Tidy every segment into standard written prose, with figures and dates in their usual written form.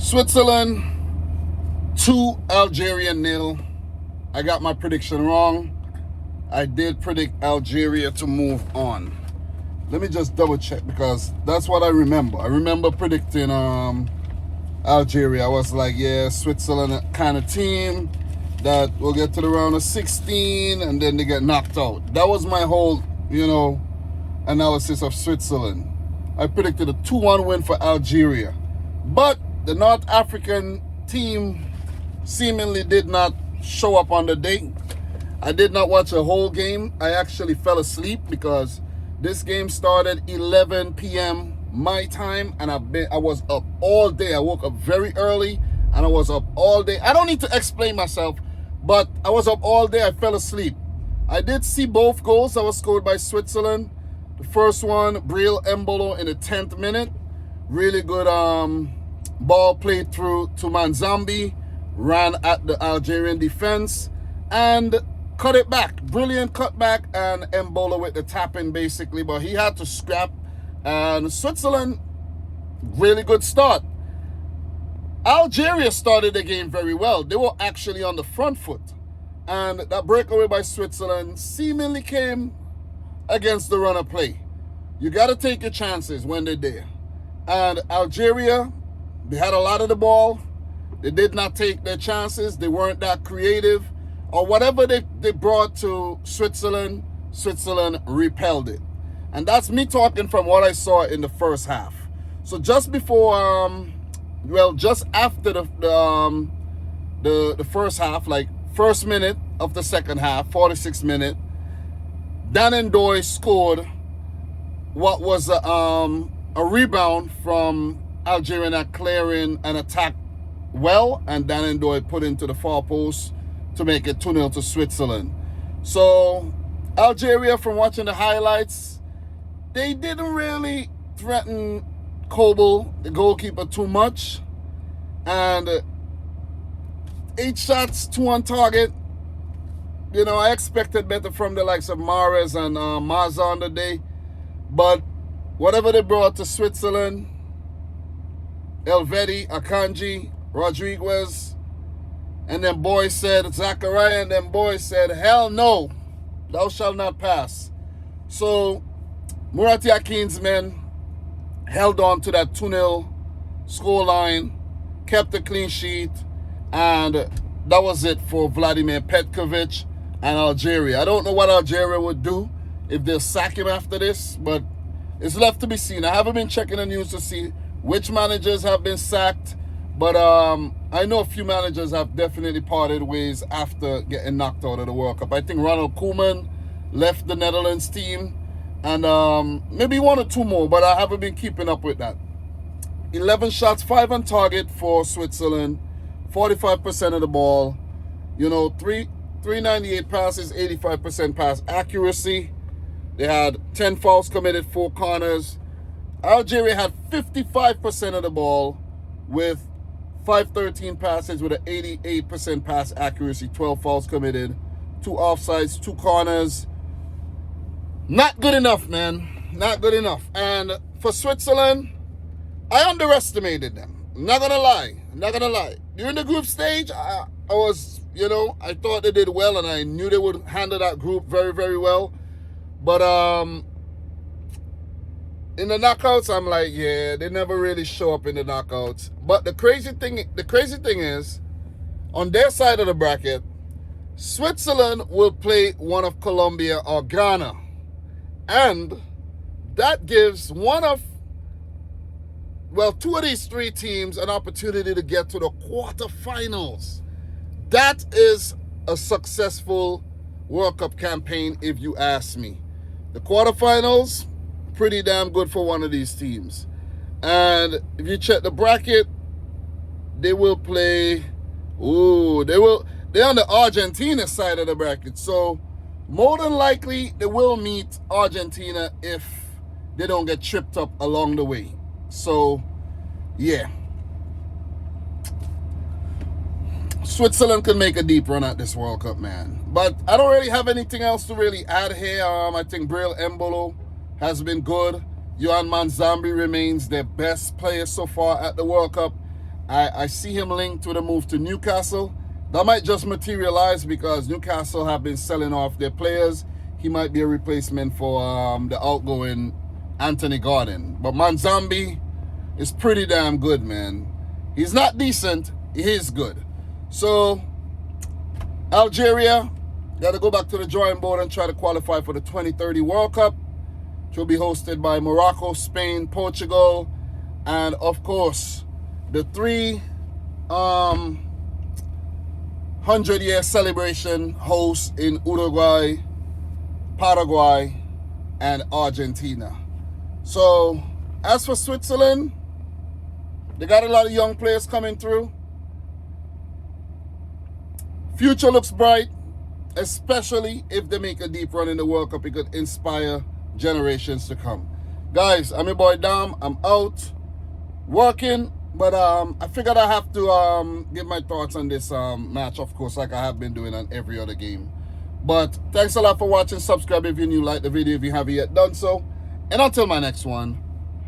Switzerland 2, Algeria 0. I got my prediction wrong. I did predict Algeria to move on. Let me just double check because that's what I remember. I remember predicting Algeria. I was like, yeah, Switzerland kind of team that will get to the round of 16 and then they get knocked out. That was my whole, analysis of Switzerland. I predicted a 2-1 win for Algeria. But the North African team seemingly did not show up on the day. I did not watch a whole game. I actually fell asleep because this game started 11 p.m. my time, and I was up all day. I woke up very early, and I was up all day. I don't need to explain myself, but I was up all day. I fell asleep. I did see both goals that were scored by Switzerland. The first one, Breel Embolo in the 10th minute. Really good ball played through to Manzambi, ran at the Algerian defense, and cut it back. Brilliant cutback, and Embolo with the tap-in basically, but he had to scrap. And Switzerland, really good start. Algeria started the game very well. They were actually on the front foot. And that breakaway by Switzerland seemingly came against the run of play. You got to take your chances when they're there. And Algeria, they had a lot of the ball. They did not take their chances. They weren't that creative. Or whatever they brought to Switzerland, Switzerland repelled it. And that's me talking from what I saw in the first half. So just before, just after the first half, like first minute of the second half, 46th minute, Dan Ndoye scored what was a rebound from Algeria not clearing an attack well, and Dan Ndoye put into the far post to make it 2-0 to Switzerland. So Algeria, from watching the highlights, they didn't really threaten Kobel, the goalkeeper, too much. And 8 shots, 2 on target. I expected better from the likes of Mahrez and Maza on the day. But whatever they brought to Switzerland, Elvedi, Akanji, Rodriguez, and then boys said, Zachariah, and then boys said, hell no, thou shalt not pass. So Murati Akin's men held on to that 2-0 scoreline, kept a clean sheet, and that was it for Vladimir Petkovic and Algeria. I don't know what Algeria would do if they'll sack him after this, but it's left to be seen. I haven't been checking the news to see which managers have been sacked, but I know a few managers have definitely parted ways after getting knocked out of the World Cup. I think Ronald Koeman left the Netherlands team, and maybe 1 or 2 more, but I haven't been keeping up with that. 11 shots, 5 on target for Switzerland, 45% of the ball, 398 passes, 85% pass accuracy. They had 10 fouls committed, 4 corners. Algeria had 55% of the ball with 513 passes with an 88% pass accuracy, 12 fouls committed, 2 offsides, 2 corners. Not good enough, man. Not good enough. And for Switzerland, I underestimated them. I'm not gonna lie. During the group stage, I was, I thought they did well, and I knew they would handle that group very, very well. But in the knockouts, I'm like, yeah, they never really show up in the knockouts. But the crazy thing is, on their side of the bracket, Switzerland will play one of Colombia or Ghana. And that gives 2 of these 3 teams an opportunity to get to the quarterfinals. That is a successful World Cup campaign, if you ask me. The quarterfinals, pretty damn good for one of these teams. And if you check the bracket, they will play, they're on the Argentina side of the bracket. So more than likely, they will meet Argentina if they don't get tripped up along the way. So, yeah. Switzerland can make a deep run at this World Cup, man. But I don't really have anything else to really add here. I think Breel Embolo has been good. Yohan Manzambi remains their best player so far at the World Cup. I see him linked to the move to Newcastle. That might just materialize because Newcastle have been selling off their players. He might be a replacement for the outgoing Anthony Gordon. But Manzambi is pretty damn good, man. He's not decent. He is good. So, Algeria got to go back to the drawing board and try to qualify for the 2030 World Cup, which will be hosted by Morocco, Spain, Portugal, and of course, the 100-year celebration hosts in Uruguay, Paraguay, and Argentina. So, as for Switzerland, they got a lot of young players coming through. Future looks bright, especially if they make a deep run in the World Cup. It could inspire generations to come. Guys, I'm your boy Dam. I'm out working, but I figured I have to give my thoughts on this match, of course, like I have been doing on every other game. But thanks a lot for watching. Subscribe if you're new, like the video if you haven't yet done so. And until my next one,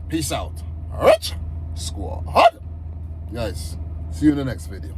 peace out. Alright? Squad. Guys, see you in the next video.